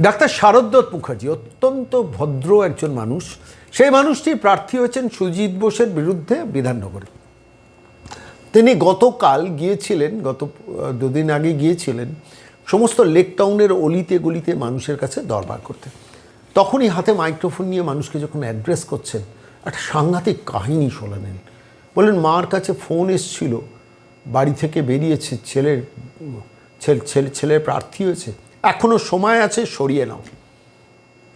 Doctor শারদত্ত Mukherjee অত্যন্ত ভদ্র একজন মানুষ। সেই মানুষটি প্রার্থী হয়েছেন সুজিত বোসের বিরুদ্ধে বিধাননগরে। তিনি গতকাল গিয়েছিলেন, গত দুদিন আগে গিয়েছিলেন সমস্ত লেক টাউনের অলিতে গলিতে মানুষের কাছে দরবার করতে। তখনই হাতে মাইক্রোফোন নিয়ে মানুষকে যখন অ্যাড্রেস করছেন, একটা সাংঘাতিক কাহিনী শোনালেন। বললেন মার কাছে ফোন এসছিল, বাড়ি থেকে বেরিয়েছে, ছেলের প্রার্থী হয়েছে, এখনও সময় আছে, সরিয়ে নাও,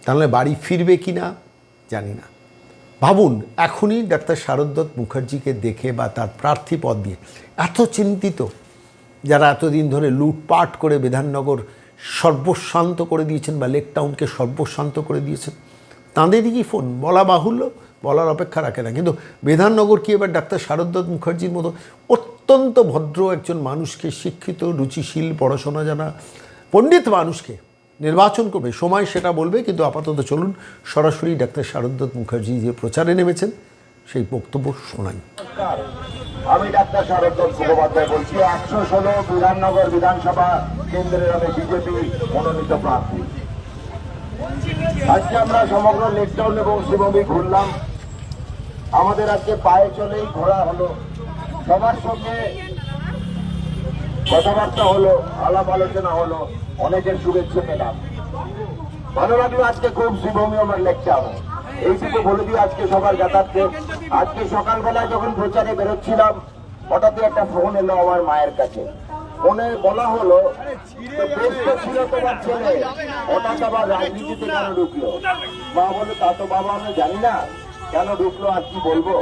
তাহলে বাড়ি ফিরবে কি না জানি না। ভাবুন, এখনই ডাক্তার শারদত্ত মুখার্জিকে দেখে বা তার প্রার্থী পদ দিয়ে এত চিন্তিত, যারা এতদিন ধরে লুটপাট করে বিধাননগর সর্বশান্ত করে দিয়েছেন বা লেক টাউনকে সর্বশান্ত করে দিয়েছেন, তাঁদেরই কি ফোন? বলা বাহুল্য, বলার অপেক্ষা রাখে না। কিন্তু বিধাননগর কি এবার ডাক্তার শারদত্ত মুখার্জির মতো অত্যন্ত ভদ্র একজন মানুষকে, শিক্ষিত, রুচিশীল, পড়াশোনা জানা পণ্ডিত মানুষকে নির্বাচন করবে? সময় সেটা বলবে। কিন্তু আপাতত চলুন সরাসরি ডাক্তার শারদত্ত মুখার্জি যে প্রচারে নেমেছেন সেই বক্তব্য শোনাই। আমি ডাক্তার শারদত্ত মুখোপাধ্যায় বলছি, 116 বিধাননগর বিধানসভা কেন্দ্রের আমি বিজেপি মনোনীত প্রার্থী। আজকে আমরা সমগ্র লেক টাউন এবং শ্রীভূমি ঘুরলাম। আমাদের আজকে পায়ে চলেই ঘোরা হলো, সবার সঙ্গে কথাবার্তা হলো, আলাপ আলোচনা হলো, অনেকের শুভেচ্ছা পেলাম। ভালো লাগলো। আজকে খুব শ্রীভূমি আমার লেক টাউন, এইটুকু বলে দিয়ে আজকে সবার যাতায়াতে। আজকে সকালবেলায় যখন প্রচারে বেরোচ্ছিলাম, হঠাৎই একটা ফোন এলো আমার মায়ের কাছে। ফোনে বলা হলো, ব্যস্ত ছিল তোমার ছেলে, হঠাৎ আবার রাজনীতিতে কেন ঢুকলো? মা বলে, তা তো বাবা আমি জানি না, কেন ঢুকলো আর কি বলবো।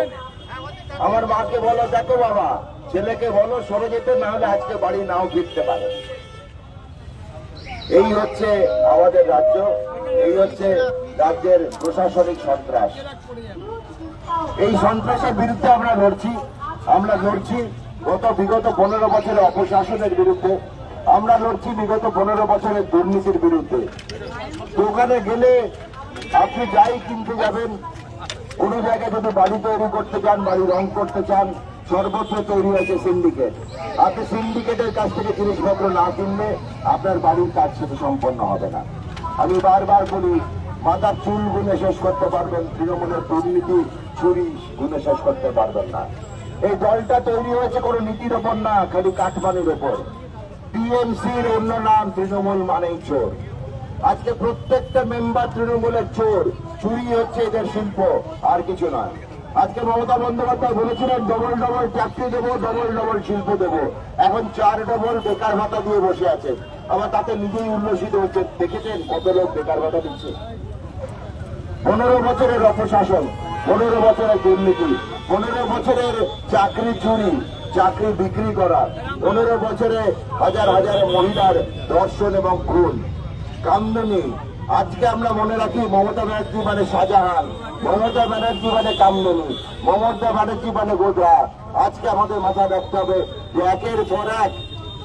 আমার মাকে বলো, দেখো বাবা, ছেলেকে বলো সরে যেতে, না হলে আজকে বাড়ি নাও ফিরতে পারে। এই হচ্ছে আমাদের রাজ্য, এই হচ্ছে রাজ্যের প্রশাসনিক সন্ত্রাস। এই সন্ত্রাসের বিরুদ্ধে আমরা লড়ছি। বিগত 15 বছরের অপশাসনের বিরুদ্ধে, আমরা লড়ছি বিগত 15 বছরের দুর্নীতির বিরুদ্ধে। দোকানে গেলে আপনি যাই কিনতে যাবেন, কোনো জায়গায় যদি বাড়ি তৈরি করতে চান, বাড়ি রং করতে চান, সর্বত্র তৈরি হয়েছে সিন্ডিকেট। আপনি সিন্ডিকেটের কাছ থেকে জিনিসপত্র না কিনলে আপনার বাড়ির কাজ সেটা সম্পন্ন হবে না। আমি বারবার বলি, মাথার চুল গুনে শেষ করতে পারবেন, তৃণমূলের দুর্নীতি চুরি গুনে শেষ করতে পারবেন না। এই দলটা তৈরি হয়েছে কোনো নীতির ওপর না, খালি কাঠমানির ওপর। টিএমসির অন্য নাম তৃণমূল মানেই চোর। আজকে প্রত্যেকটা মেম্বার তৃণমূলের চোর। চুরি হচ্ছে এদের শিল্প, আর কিছু নয়। আজকে মমতা বন্দ্যোপাধ্যায় বলেছিলেন ডবল ডবল চাকরি দেবো, ডবল ডবল শিল্প দেবো। এখন 4 ডবল বেকার ভাতা দিয়ে বসে আছে। আবার তাতে নিজেই উল্লসিত হচ্ছে। দেখেছেন কত লোক বেকার ভাতা দিচ্ছে? 15 বছরের অপশাসন, 15 বছরের দুর্নীতি, 15 বছরের চাকরি চুরি, চাকরি বিক্রি করা, 15 বছরে হাজার হাজার মহিলার ধর্ষণ এবং খুন, কামদুনি। আজকে আমরা মনে রাখি, মমতা ব্যানার্জি মানে শাহজাহান, মমতা ব্যানার্জি মানে কামদুনি, মমতা ব্যানার্জি মানে গোধরা। আজকে আমাদের মাথায় রাখতে হবে যে একের পর এক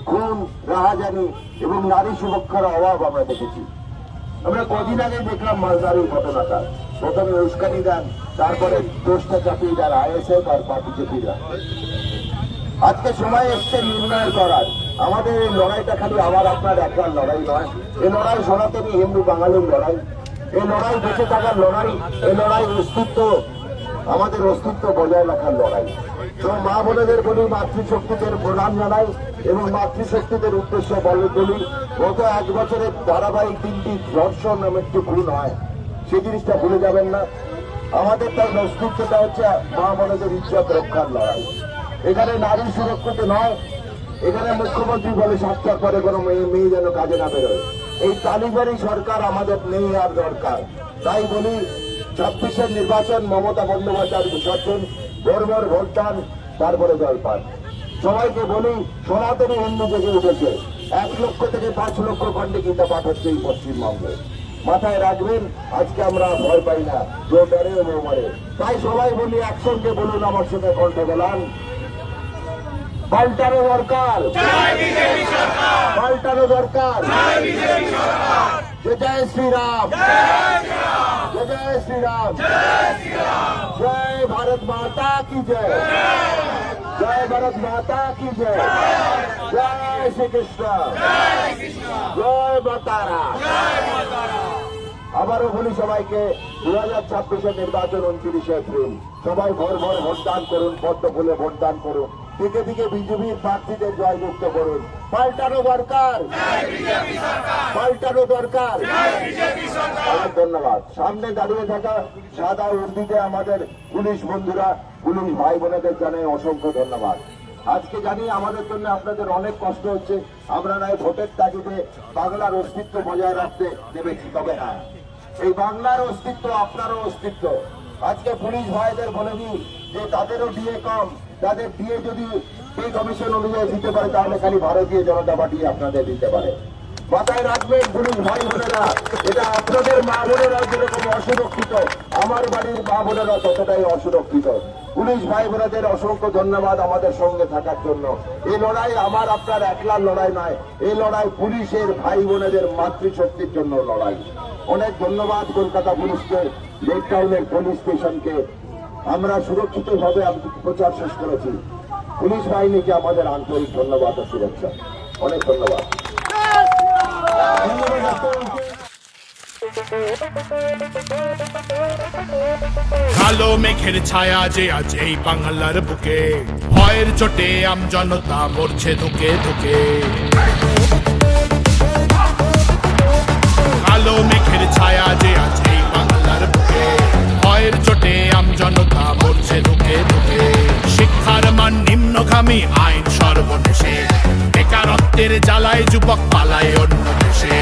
খুন, রাহাজানি এবং নারী সুরক্ষার অভাব আমরা দেখেছি। আমরা কদিন আগে দেখলাম মালদারের ঘটনাটা। প্রথমে উস্কানি দেন, তারপরে দোষটা চাপিয়ে দেন আইএসএফ আর বিজেপিরা। আজকে সময় এসছে নির্ণয় করার। আমাদের এই লড়াইটা খালি আমার আপনার একবার লড়াই নয়। এই লড়াই সনাতনী হিন্দু বাঙালির লড়াই, এই লড়াই বেঁচে থাকার লড়াই, এই লড়াই অস্তিত্ব, আমাদের অস্তিত্ব বজায় রাখার লড়াই। তো মা বোনেদের বলি, মাতৃশক্তিদের প্রণাম জানাই এবং মাতৃশক্তিদের উদ্দেশ্যে বলে বলি, গত 1 বছরের ধারাবাহিক 3টি ধর্ষণ মৃত্যু খুন হয়, সেই জিনিসটা ভুলে যাবেন না। আমাদের তার অস্তিত্বটা হচ্ছে মা বোনেদের ইজ্জত রক্ষার লড়াই। এখানে নারী সুরক্ষিত নয়। এখানে মুখ্যমন্ত্রী বলে 7টার পরে কোনো মেয়ে যেন কাজে না বেরোয়। এই তালিবানি সরকার আমাদের নেই আর দরকার। তাই বলি, 26-এর নির্বাচন, মমতা বন্দ্যোপাধ্যায়ের বিসর্জন, ধর্মের ভোটদান, তারপরে জলপান। সবাইকে বলি, সনাতনী হিন্দু জেগে উঠেছে। 1 লক্ষ থেকে 5 লক্ষ খণ্ডে গীতা পাঠ হচ্ছে এই পশ্চিমবঙ্গে। মাথায় রাখবেন, আজকে আমরা ভয় পাই না, জোর ডরে ও মরে। তাই সবাই বলি, একসঙ্গে বলুন আমার সঙ্গে কণ্ঠ বলান, পাল্টানো দরকার, পাল্টানো দরকার। জয় শ্রীরাম, জয় শ্রীরাম, জয় ভারত মাতা কি জয়, জয় ভারত মাতা কি জয়, জয় শ্রী কৃষ্ণ, জয় মাতারা। আবারও বলি সবাইকে 2026-এর নির্বাচন 29শে এপ্রিল, সবাই ভোর ভোর ভোটদান করুন, পদ্ম ফুলে ভোটদান করুন, দিকে দিকে বিজেপির প্রার্থীদের জয়যুক্ত করুন। পাল্টানো দরকার, পাল্টানো দরকার। অনেক ধন্যবাদ। সামনে দাঁড়িয়ে থাকা সাদা উর্দিতে আমাদের পুলিশ বন্ধুরা, পুলিশ ভাই বোনেদের জানাই অসংখ্য ধন্যবাদ। আজকে জানি আমাদের জন্য আপনাদের অনেক কষ্ট হচ্ছে, আমরা নয় ভোটের তাগিদে বাংলার অস্তিত্ব বজায় রাখতে নেমেছি, তবে হ্যাঁ এই বাংলার অস্তিত্ব আপনারও অস্তিত্ব। আজকে পুলিশ ভাইদের বলে দিই যে তাদেরও ডিএ কম, তাদের ডিএ যদি পে কমিশন অনুযায়ী দিতে পারে তাহলে খালি ভারতীয় জনতা পার্টি আপনাদের দিতে পারে। মাথায় রাখবেন পুলিশ ভাই বোনেরা, এটা আপনাদের মা বোনেরা যেরকম অসুরক্ষিত, আমার বাড়ির মা বোনেরা ততটাই অসুরক্ষিত। পুলিশ ভাই বোনেদের অসংখ্য ধন্যবাদ আমাদের সঙ্গে থাকার জন্য। এই লড়াই আমার আপনার একলার লড়াই নয়, এই লড়াই পুলিশের ভাই বোনেদের মাতৃশক্তির জন্য লড়াই। অনেক ধন্যবাদ কলকাতা পুলিশকে, লেক টাউনের পুলিশ স্টেশনকে। আমরা সুরক্ষিতভাবে প্রচার শেষ করেছি। পুলিশ বাহিনীকে আমাদের আন্তরিক ধন্যবাদ ও শুভেচ্ছা। অনেক ধন্যবাদ। কালো মেঘের ছায়া যে আজ এই বাংলার বুকে, ভয়ের চোটে আমজনতা মরছে ধুকে ধুকে। কালো মেঘের ছায়া যে আজ এই বাংলার বুকে, ভয়ের চোটে আমজনতা মরছে ধুকে ধুকে। শিক্ষার মান নিম্নগামী, আইন সর্বনেশে, বেকারত্বের জ্বালায় যুবক পালায় অন্য দেশে।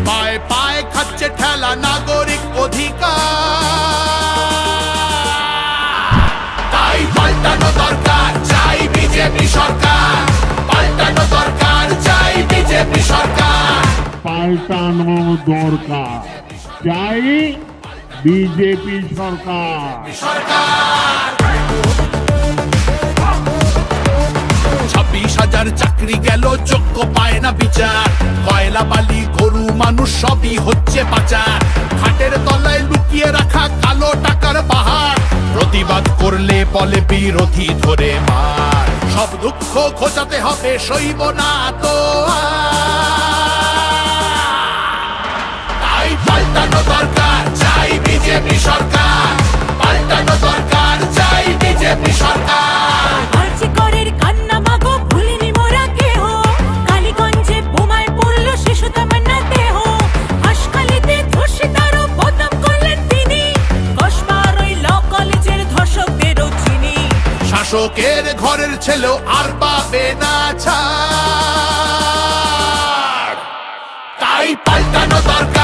পায়ে পায়ে খাচ্ছে ঠেলা নাগরিক অধিকার, তাই পাল্টানো দরকার, চাই বিজেপি সরকার। পাল্টানো দরকার, চাই বিজেপি সরকার। পাল্টানো দরকার, চাই বিজেপি সরকার। 26,000 চাকরি গেল, যোগ্য পায় না বিচার। কয়লা বালি গরু মানুষ সবই হচ্ছে পাচার। খাটের তলায় লুকিয়ে রাখা কালো টাকার পাহাড়, প্রতিবাদ করলে বলে বিরোধী ধরে মার। সব দুঃখ খোঁজাতে হবে, সইব না তো তাই পাল্টানো দরকার, চাই বিজেপি সরকার। পাল্টানো দরকার, চাই বিজেপি সরকার। আর্যিকরের কান্না মাগো ভুলিনি মোরা কেহ, কালীগঞ্জে বোমায় পড়লো শিশু তামান্না দেহ। হাসখালিতে ধর্ষিতারও বদনাম করলেন তিনি, কসবার ওই ল কলেজের ধর্ষকদেরও চিনি। শাসকের ঘরের ছেলেও আর পাবে না ছাড়, তাই পাল্টানো দরকার।